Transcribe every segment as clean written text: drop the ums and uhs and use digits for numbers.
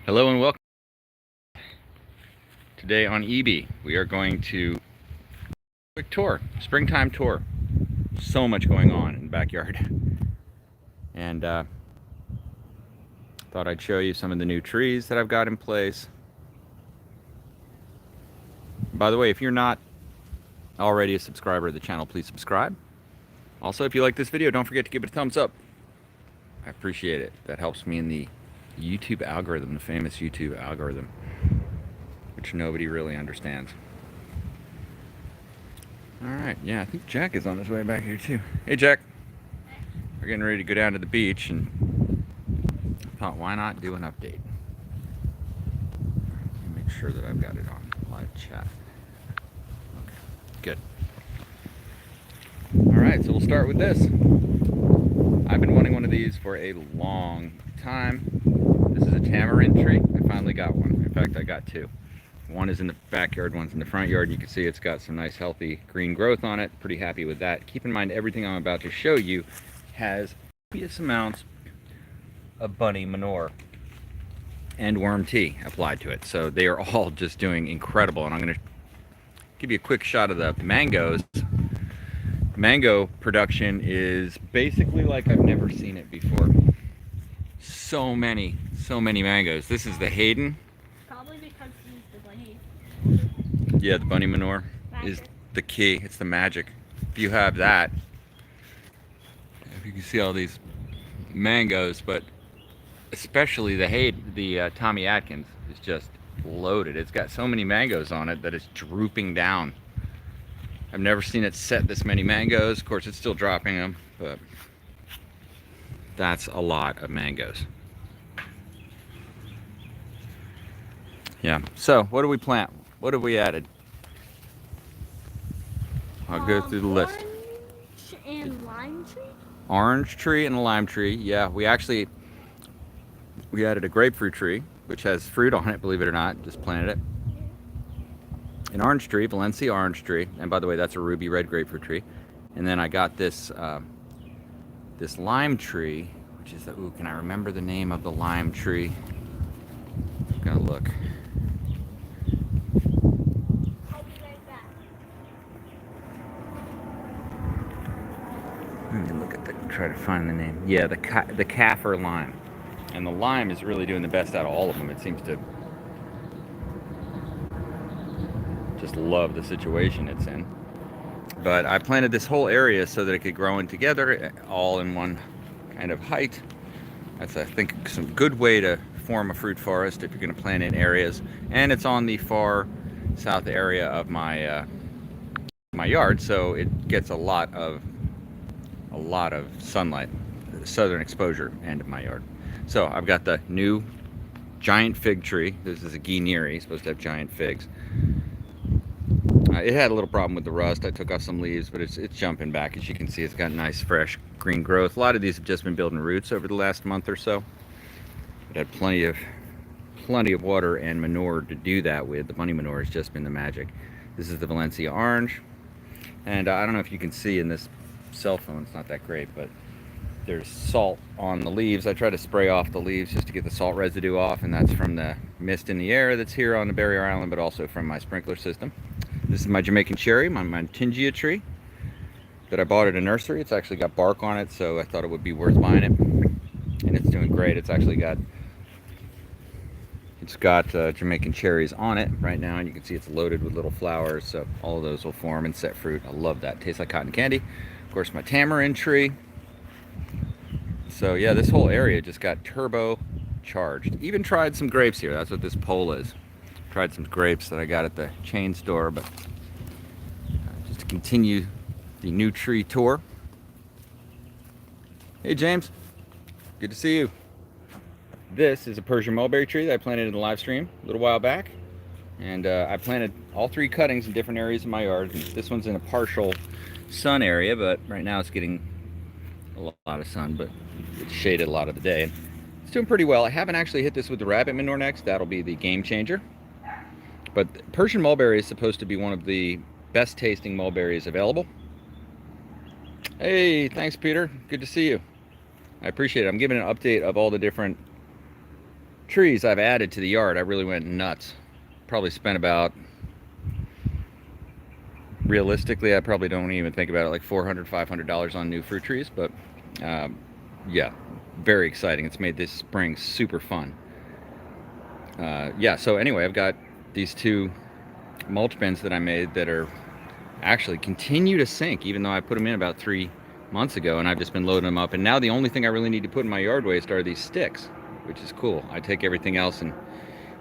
Hello and welcome. Today on EYBY, we are going to quick tour, springtime tour. So much going on in the backyard, and thought I'd show you some of the new trees that I've got in place. By the way, if you're not already a subscriber of the channel, please subscribe. Also, if you like this video, don't forget to give it a thumbs up. I appreciate it. That helps me in the YouTube algorithm, the famous YouTube algorithm, which nobody really understands. All right, yeah, I think Jack is on his way back here too. Hey, Jack. We're getting ready to go down to the beach, and I thought, why not do an update? Let me make sure that I've got it on live chat. Okay, good. All right, so we'll start with this. I've been wanting one of these for a long time. This is a tamarind tree. I finally got one. In fact, I got two. One is in the backyard, one's in the front yard. You can see it's got some nice healthy green growth on it. Pretty happy with that. Keep in mind, everything I'm about to show you has copious amounts of bunny manure and worm tea applied to it. So they are all just doing incredible. And I'm going to give you a quick shot of the mangoes. Mango production is basically like I've never seen it before. So many mangoes. This is the Hayden. Probably because he's the bunny. Yeah, the bunny manure is the key. It's the magic. If you have that, if you can see all these mangoes, but especially the Hayden, the Tommy Atkins is just loaded. It's got so many mangoes on it that it's drooping down. I've never seen it set this many mangoes. Of course, it's still dropping them, but that's a lot of mangoes. Yeah, so what do we plant? What have we added? I'll go through the list. Orange and lime tree? Orange tree and a lime tree. Yeah, we added a grapefruit tree, which has fruit on it, believe it or not. Just planted it. An orange tree, Valencia Orange tree. And by the way, that's a ruby red grapefruit tree. And then I got this this lime tree, which is ooh, can I remember the name of the lime tree? I'm gonna look. Let me look at try to find the name. Yeah, the Kaffir lime. And the lime is really doing the best out of all of them. It seems to just love the situation it's in. But I planted this whole area so that it could grow in together, all in one kind of height. That's, I think, some good way to form a fruit forest if you're going to plant in areas. And it's on the far south area of my my yard, so it gets a lot of sunlight, southern exposure end of my yard. So I've got the new giant fig tree. This is a Guinea, supposed to have giant figs. It had a little problem with the rust. I took off some leaves, but it's jumping back. As you can see, it's got nice, fresh, green growth. A lot of these have just been building roots over the last month or so. It had plenty of water and manure to do that with. The bunny manure has just been the magic. This is the Valencia Orange. And I don't know if you can see in this cell phone, it's not that great, but there's salt on the leaves. I try to spray off the leaves just to get the salt residue off, and that's from the mist in the air that's here on the barrier island, but also from my sprinkler system. This is my Jamaican Cherry, my Mantingia tree that I bought at a nursery. It's actually got bark on it, so I thought it would be worth buying it. And it's doing great. It's got Jamaican cherries on it right now, and you can see it's loaded with little flowers, so all of those will form and set fruit. I love that. Tastes like cotton candy. Of course, my tamarind tree. So yeah, this whole area just got turbo charged. Even tried some grapes here. That's what this pole is. Tried some grapes that I got at the chain store, but just to continue the new tree tour. Hey James, good to see you. This is a Persian Mulberry tree that I planted in the live stream a little while back. And I planted all three cuttings in different areas of my yard. This one's in a partial sun area, but right now it's getting a lot of sun, but it's shaded a lot of the day. It's doing pretty well. I haven't actually hit this with the rabbit manure next. That'll be the game changer. But Persian Mulberry is supposed to be one of the best tasting mulberries available. Hey, thanks Peter. Good to see you. I appreciate it. I'm giving an update of all the different trees I've added to the yard, I really went nuts. Probably spent about, realistically, I probably don't even think about it, like $400, $500 on new fruit trees, but yeah, very exciting. It's made this spring super fun. Yeah, so anyway, I've got these 2 mulch bins that I made that are actually continue to sink, even though I put them in about 3 months ago, and I've just been loading them up. And now the only thing I really need to put in my yard waste are these sticks, which is cool. I take everything else and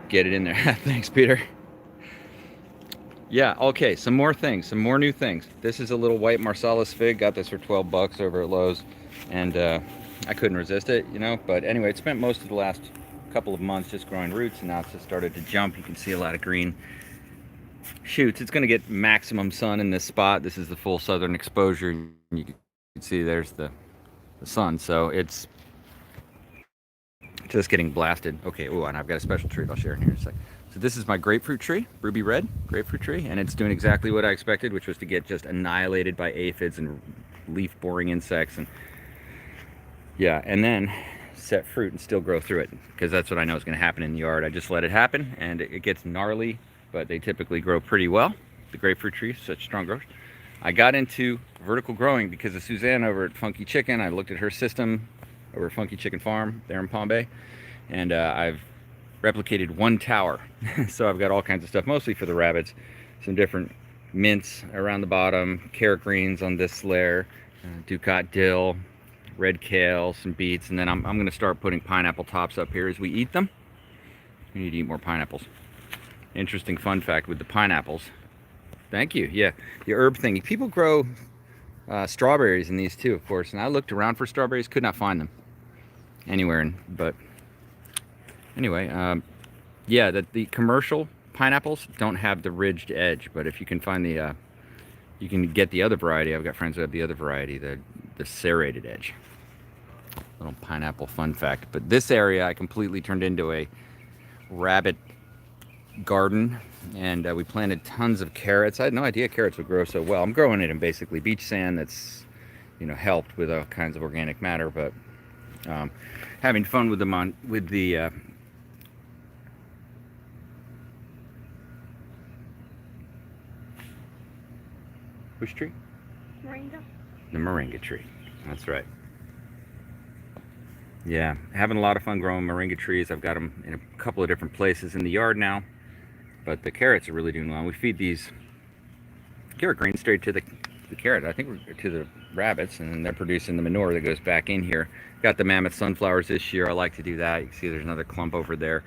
get it in there. Thanks, Peter. Yeah, okay, some more things, some more new things. This is a little white Marcellus Fig. Got this for 12 bucks over at Lowe's, and I couldn't resist it, you know. But anyway, it spent most of the last couple of months just growing roots, and now it's just started to jump. You can see a lot of green shoots. It's going to get maximum sun in this spot. This is the full southern exposure. You can see there's the sun, so it's just getting blasted. Okay, oh, and I've got a special treat I'll share in here in a second. So this is my grapefruit tree, ruby red grapefruit tree, and it's doing exactly what I expected, which was to get just annihilated by aphids and leaf boring insects, and yeah, and then set fruit and still grow through it, because that's what I know is going to happen in the yard. I just let it happen, and it gets gnarly, but they typically grow pretty well. The grapefruit tree, such strong growth. I got into vertical growing because of Suzanne over at Funky Chicken. I looked at her system over at Funky Chicken Farm there in Palm Bay, and I've replicated 1 tower. So I've got all kinds of stuff, mostly for the rabbits. Some different mints around the bottom, carrot greens on this layer, ducat dill, red kale, some beets, and then I'm going to start putting pineapple tops up here as we eat them. We need to eat more pineapples. Interesting fun fact with the pineapples. Thank you. Yeah, the herb thing. People grow strawberries in these too, of course. And I looked around for strawberries, could not find them anywhere. But anyway, yeah, the commercial pineapples don't have the ridged edge. But if you can find the, you can get the other variety. I've got friends who have the other variety, the serrated edge. Little pineapple fun fact. But this area I completely turned into a rabbit garden, and we planted tons of carrots. I had no idea carrots would grow so well. I'm growing it in basically beach sand that's, you know, helped with all kinds of organic matter, but having fun with them on with the which tree? Moringa. The moringa tree. That's right. Yeah, having a lot of fun growing moringa trees. I've got them in a couple of different places in the yard now, but the carrots are really doing well. We feed these carrot greens straight to the carrot, I think, to the rabbits, and then they're producing the manure that goes back in here. Got the mammoth sunflowers this year. I like to do that. You can see there's another clump over there.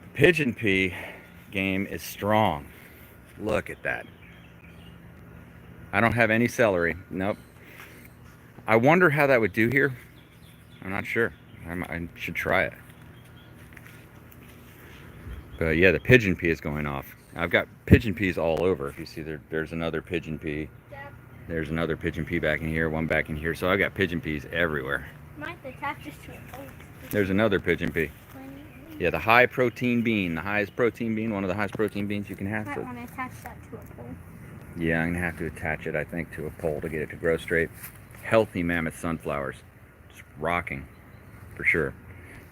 The pigeon pea game is strong. Look at that. I don't have any celery. Nope. I wonder how that would do here. I'm not sure. I should try it. But yeah, the pigeon pea is going off. I've got pigeon peas all over. If you see there's another pigeon pea. There's another pigeon pea back in here, one back in here. So I've got pigeon peas everywhere. Might attach this to a pole. There's another pigeon pea. Yeah, the high protein bean, the highest protein bean, one of the highest protein beans you can have. Might want to attach that to a pole. Yeah, I'm gonna have to attach it, I think, to a pole to get it to grow straight. Healthy mammoth sunflowers, just rocking, for sure.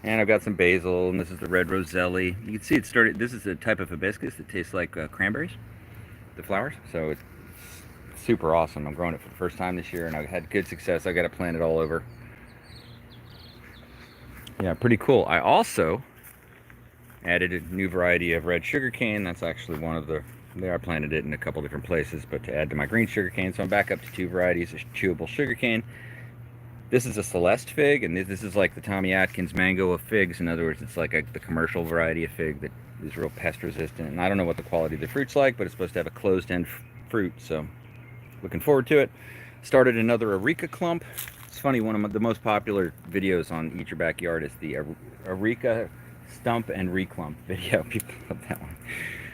And I've got some basil, and this is the red roselli. You can see it started. This is a type of hibiscus that tastes like cranberries, the flowers. So it's super awesome. I'm growing it for the first time this year, and I've had good success. I got to plant it all over. Yeah, pretty cool. I also added a new variety of red sugarcane. That's actually one of the, there I planted it in a couple different places, but to add to my green sugarcane. So I'm back up to 2 varieties of chewable sugarcane. This is a Celeste Fig, and this is like the Tommy Atkins mango of figs. In other words, it's like the commercial variety of fig that is real pest resistant. And I don't know what the quality of the fruit's like, but it's supposed to have a closed end fruit. So looking forward to it. Started another Areca clump. It's funny, one of the most popular videos on Eat Your Backyard is the Areca stump and reclump video. People love that one.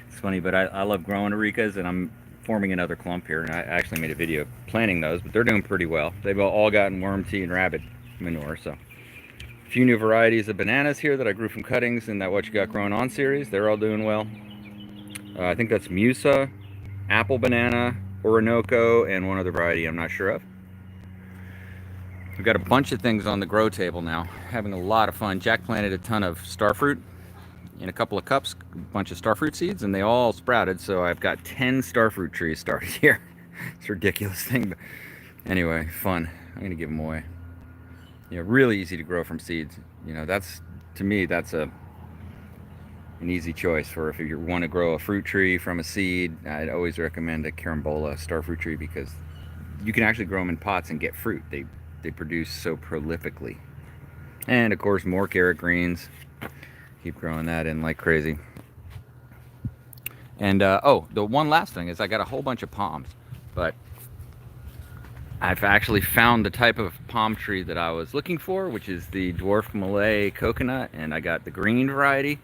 It's funny, but I love growing Arecas, and I'm forming another clump here, and I actually made a video planting those, but they're doing pretty well. They've all gotten worm tea and rabbit manure. So a few new varieties of bananas here that I grew from cuttings in that What You Got Growing On series. They're all doing well. I think that's Musa, apple banana, Orinoco, and one other variety I'm not sure of. We've got a bunch of things on the grow table now. Having a lot of fun. Jack planted a ton of starfruit in a couple of cups, a bunch of starfruit seeds, and they all sprouted. So I've got 10 starfruit trees started here. It's a ridiculous thing, but anyway, fun. I'm gonna give them away. You know, really easy to grow from seeds. You know, that's, to me, that's an easy choice for if you want to grow a fruit tree from a seed. I'd always recommend a carambola starfruit tree because you can actually grow them in pots and get fruit. They produce so prolifically. And of course, more carrot greens. Keep growing that in like crazy. And oh, the one last thing is I got a whole bunch of palms, but I've actually found the type of palm tree that I was looking for, which is the Dwarf Malay coconut, and I got the green variety,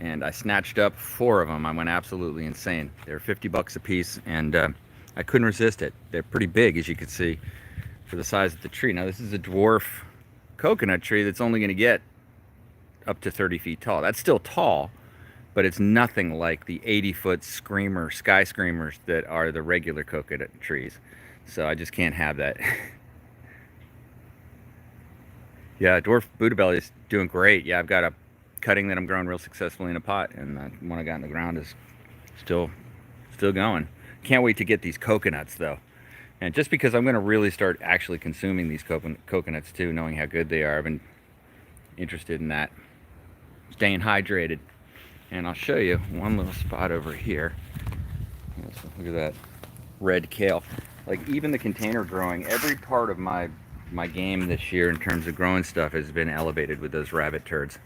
and I snatched up 4 of them. I went absolutely insane. They're 50 bucks a piece, and I couldn't resist it. They're pretty big, as you can see, for the size of the tree. Now this is a dwarf coconut tree that's only going to get up to 30 feet tall. That's still tall, but it's nothing like the 80-foot screamer, sky screamers that are the regular coconut trees. So I just can't have that. Yeah, dwarf Buddha belly is doing great. Yeah, I've got a cutting that I'm growing real successfully in a pot, and the one I got in the ground is still going. Can't wait to get these coconuts though. And just because I'm going to really start actually consuming these coconuts too, knowing how good they are, I've been interested in that. Staying hydrated. And I'll show you one little spot over here. Look at that red kale. Like even the container growing, every part of my game this year in terms of growing stuff has been elevated with those rabbit turds.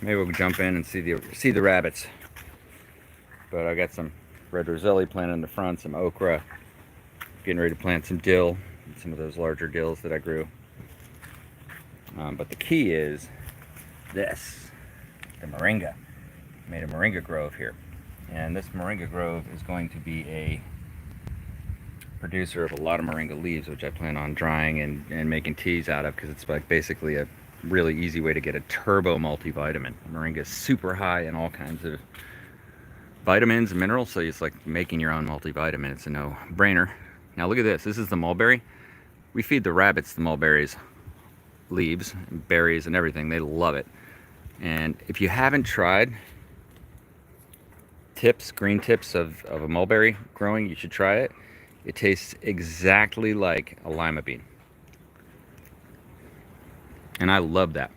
Maybe we'll jump in and see the rabbits. But I got some red roselli planted in the front, some okra. Getting ready to plant some dill, some of those larger dills that I grew. But the key is this, the moringa. I made a moringa grove here. And this moringa grove is going to be a producer of a lot of moringa leaves, which I plan on drying and making teas out of, because it's like basically a really easy way to get a turbo multivitamin. Moringa is super high in all kinds of vitamins and minerals, so it's like making your own multivitamin. It's a no-brainer. Now look at this. This is the mulberry. We feed the rabbits the mulberries, leaves, and berries, and everything. They love it. And if you haven't tried green tips of a mulberry growing, you should try it. It tastes exactly like a lima bean. And I love that.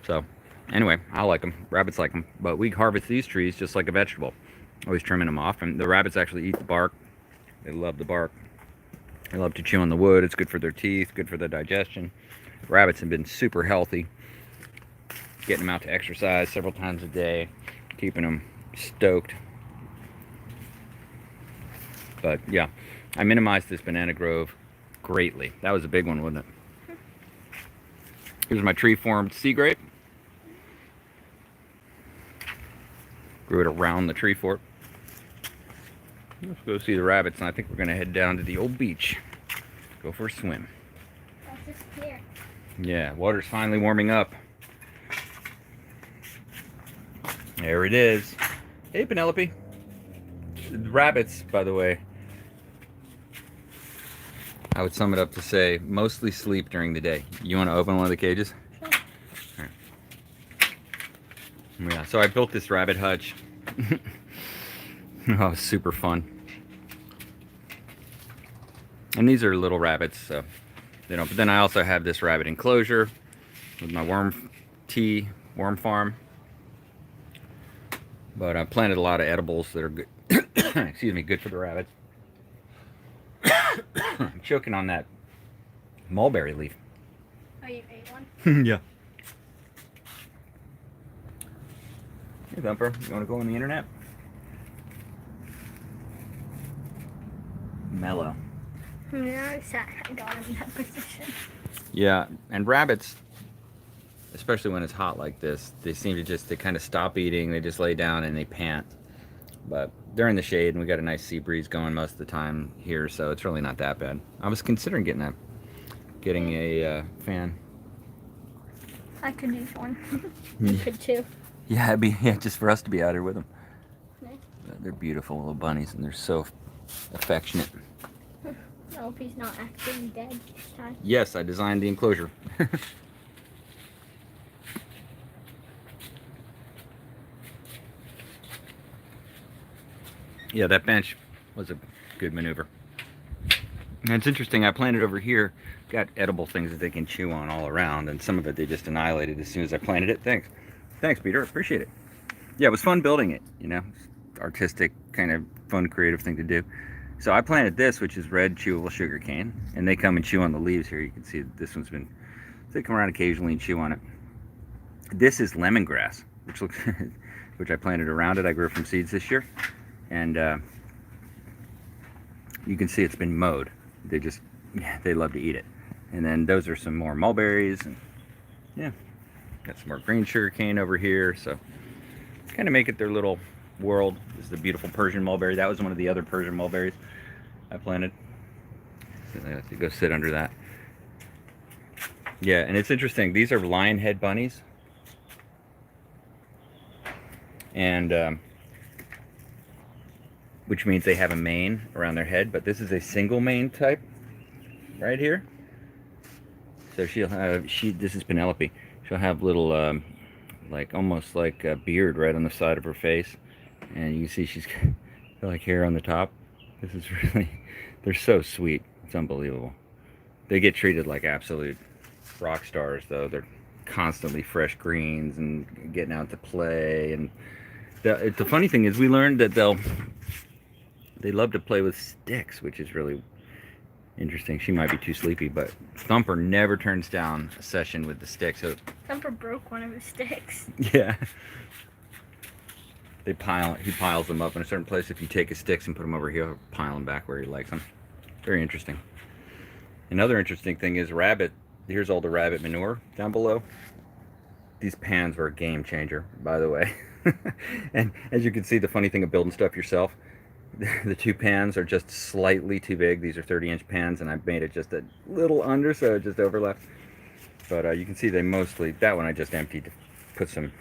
So anyway, I like them. Rabbits like them. But we harvest these trees just like a vegetable. Always trimming them off. And the rabbits actually eat the bark. They love the bark. They love to chew on the wood. It's good for their teeth, good for their digestion. Rabbits have been super healthy. Getting them out to exercise several times a day. Keeping them stoked. But yeah, I minimized this banana grove greatly. That was a big one, wasn't it? Here's my tree-formed sea grape. Grew it around the tree fort. Let's go see the rabbits, and I think we're going to head down to the old beach. Go for a swim. That's just clear. Yeah, water's finally warming up. There it is. Hey, Penelope. The rabbits, by the way, I would sum it up to say mostly sleep during the day. You want to open one of the cages? Sure. All right. Yeah, so I built this rabbit hutch. Oh, super fun. And these are little rabbits, so they don't. But then I also have this rabbit enclosure with my worm farm. But I planted a lot of edibles that are good. Excuse me, good for the rabbits. I'm choking on that mulberry leaf. Oh, you ate one? Yeah. Hey, Thumper, you want to go on the internet? Mellow. Yeah, I got him in that position. Yeah, and rabbits, especially when it's hot like this, they seem to they kind of stop eating, they just lay down and they pant. But they're in the shade, and we got a nice sea breeze going most of the time here, so it's really not that bad. I was considering getting a fan. I could use one. You could too. Yeah, it'd be just for us to be out here with them. Nice. They're beautiful little bunnies, and they're so affectionate. I hope he's not acting dead this time. Yes, I designed the enclosure. Yeah, that bench was a good maneuver. And it's interesting, I planted over here, got edible things that they can chew on all around, and some of it they just annihilated as soon as I planted it. Thanks. Thanks, Peter. Appreciate it. Yeah, it was fun building it, you know, artistic, kind of fun, creative thing to do. So I planted this, which is red chewable sugar cane, and they come and chew on the leaves here. You can see that this one's been, they come around occasionally and chew on it. This is lemongrass, which looks, which I planted around it. I grew from seeds this year, and you can see it's been mowed. They just, yeah, they love to eat it. And then those are some more mulberries, and yeah, got some more green sugar cane over here. So kind of make it their little world. This is the beautiful Persian mulberry. That was one of the other Persian mulberries I planted. So I have to go sit under that. Yeah, and it's interesting. These are Lionhead Bunnies. And which means they have a mane around their head, but this is a single mane type right here. So she'll have, this is Penelope. She'll have little, like almost like a beard right on the side of her face. And you can see she's got like hair on the top. This is really, they're so sweet. It's unbelievable. They get treated like absolute rock stars though. They're constantly fresh greens and getting out to play. And the funny thing is we learned that they love to play with sticks, which is really interesting. She might be too sleepy, but Thumper never turns down a session with the sticks. So Thumper broke one of his sticks. yeah. He piles them up in a certain place. If you take his sticks and put them over here, he'll pile them back where he likes them. Very interesting. Another interesting thing is rabbit. Here's all the rabbit manure down below. These pans were a game changer, by the way. And as you can see, the funny thing of building stuff yourself, the two pans are just slightly too big. These are 30-inch pans, and I made it just a little under, so it just overlapped. But you can see they mostly, that one I just emptied to put some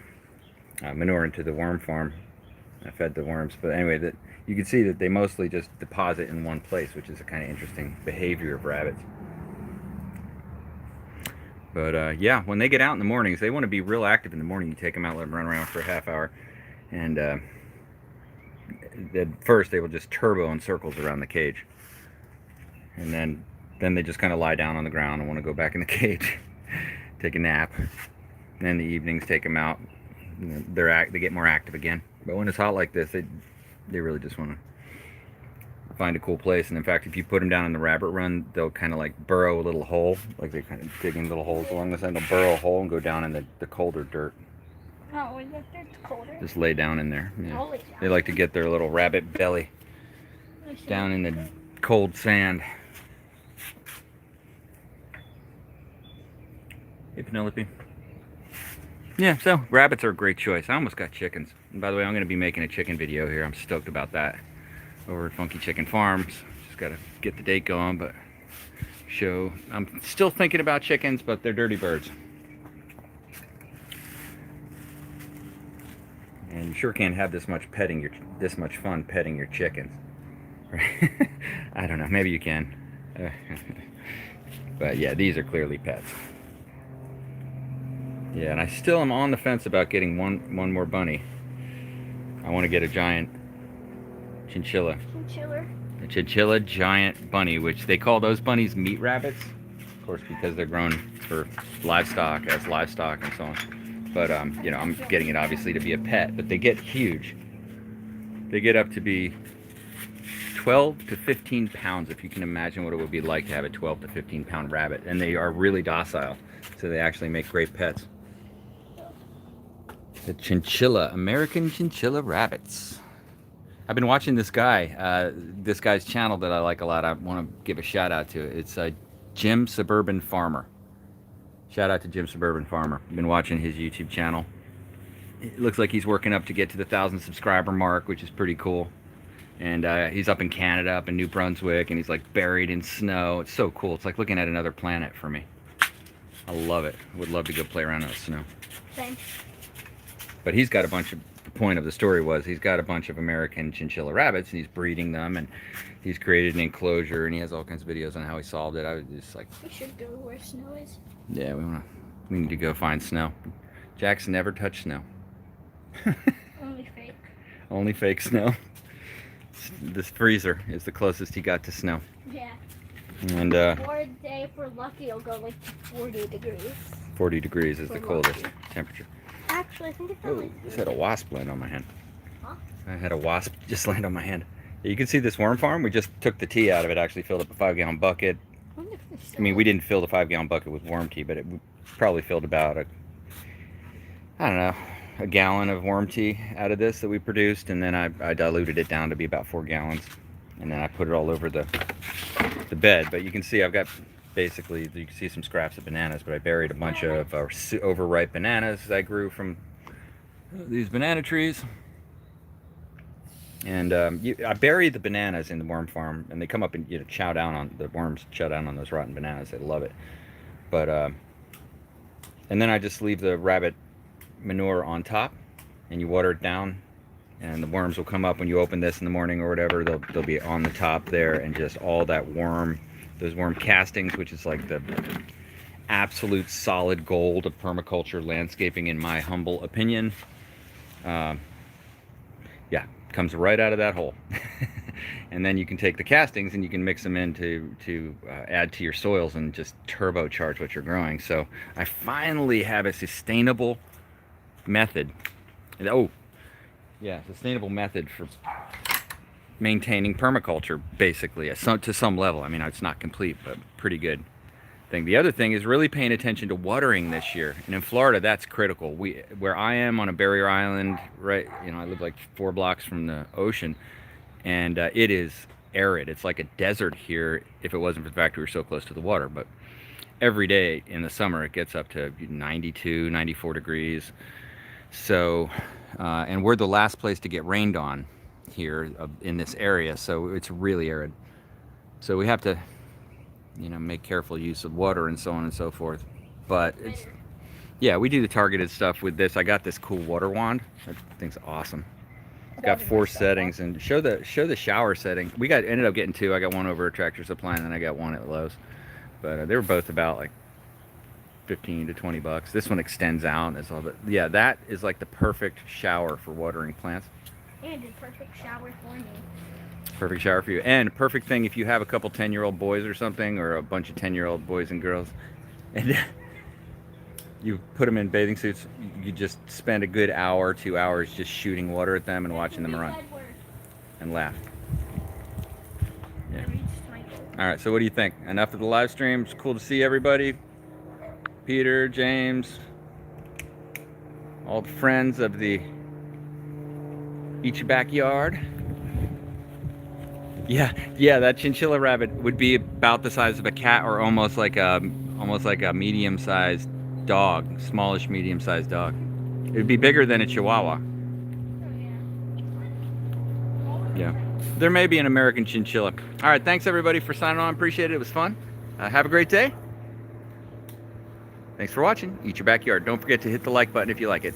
manure into the worm farm. I fed the worms, but anyway, that you can see that they mostly just deposit in one place, which is a kind of interesting behavior of rabbits. But yeah, when they get out in the mornings, they want to be real active in the morning. You take them out, let them run around for a half hour, and at first they will just turbo in circles around the cage, and then they just kind of lie down on the ground and want to go back in the cage, take a nap. And then in the evenings, take them out. They get more active again. But when it's hot like this, they really just want to find a cool place. And in fact, if you put them down in the rabbit run, they'll kind of like burrow a little hole, like they kind of dig in little holes along the side. They'll burrow a hole and go down in the colder dirt. Oh, is that dirt colder? Just lay down in there. Yeah. Oh, They like to get their little rabbit belly down in the cold sand. Hey, Penelope. Yeah, so rabbits are a great choice. I almost got chickens. And by the way, I'm going to be making a chicken video here. I'm stoked about that over at Funky Chicken Farms. Just got to get the date going, but I'm still thinking about chickens, but they're dirty birds. And you sure can't have this much fun petting your chickens. Right? I don't know, maybe you can. But yeah, these are clearly pets. Yeah, and I still am on the fence about getting one more bunny. I want to get a giant chinchilla. A chinchilla giant bunny, which they call those bunnies meat rabbits. Of course, because they're grown for livestock, as livestock and so on. But, you know, I'm getting it obviously to be a pet, but they get huge. They get up to be 12 to 15 pounds, if you can imagine what it would be like to have a 12 to 15 pound rabbit. And they are really docile, so they actually make great pets. The chinchilla, American chinchilla rabbits. I've been watching this guy's channel that I like a lot. I want to give a shout out to it. It's Jim Suburban Farmer. Shout out to Jim Suburban Farmer. I've been watching his YouTube channel. It looks like he's working up to get to the 1,000 subscriber mark, which is pretty cool. And he's up in Canada, up in New Brunswick, and he's like buried in snow. It's so cool. It's like looking at another planet for me. I love it. I would love to go play around in the snow. Same. But he's got a bunch of point of the story was he's got a bunch of American chinchilla rabbits and he's breeding them, and he's created an enclosure, and he has all kinds of videos on how he solved it. I was just like, We should go where snow is. yeah, we need to go find snow. Jack's never touched snow. Only fake. Only fake snow. This freezer is the closest he got to snow. Yeah. And Or day, if we're lucky, it'll go like 40 degrees. 40 degrees is the We're coldest lucky. temperature. Actually, I think it's Oh, only. just had a wasp land on my hand. Huh? I had a wasp just land on my hand. You can see this worm farm. We just took the tea out of it, actually filled up a 5-gallon bucket. I wonder if there's I mean, we didn't fill the 5-gallon bucket with worm tea, but it probably filled about a gallon of worm tea out of this that we produced, and then I diluted it down to be about 4 gallons, and then I put it all over the bed. But you can see I've got basically, you can see some scraps of bananas, but I buried a bunch of overripe bananas I grew from these banana trees. And I bury the bananas in the worm farm, and they come up and chow down on the worms, chow down on those rotten bananas. They love it. But and then I just leave the rabbit manure on top, and you water it down, and the worms will come up when you open this in the morning or whatever. They'll be on the top there, and just all that worm, those worm castings, which is like the absolute solid gold of permaculture landscaping, in my humble opinion. Yeah, comes right out of that hole. And then you can take the castings and you can mix them in to add to your soils and just turbocharge what you're growing. So I finally have a sustainable method. Oh, yeah, sustainable method for maintaining permaculture, basically, to some level. I mean, it's not complete, but pretty good thing. The other thing is really paying attention to watering this year. And in Florida, that's critical. Where I am on a barrier island, right, I live like 4 blocks from the ocean, and it is arid. It's like a desert here if it wasn't for the fact we were so close to the water. But every day in the summer, it gets up to 92, 94 degrees. So, and we're the last place to get rained on here in this area, so it's really arid. So we have to, make careful use of water and so on and so forth. But it's, yeah, we do the targeted stuff with this. I got this cool water wand. That thing's awesome. It's got 4 settings, and show the shower setting. Ended up getting 2. I got one over at Tractor Supply, and then I got one at Lowe's. But they were both about like 15 to 20 bucks. This one extends out. It's all, but yeah, that is like the perfect shower for watering plants. And a perfect shower for me. Perfect shower for you, and perfect thing if you have a couple 10-year-old boys or something, or a bunch of 10-year-old boys and girls, and you put them in bathing suits. You just spend a good hour, 2 hours just shooting water at them and watching them run and laugh. Yeah. All right, so what do you think? Enough of the live stream. It's cool to see everybody. Peter, James, all the friends of the Eat Your Backyard. Yeah, that chinchilla rabbit would be about the size of a cat, or almost like a medium-sized dog, smallish medium-sized dog. It would be bigger than a Chihuahua. Yeah, there may be an American chinchilla. All right, thanks everybody for signing on. Appreciate it. It was fun. Have a great day. Thanks for watching. Eat Your Backyard. Don't forget to hit the like button if you like it.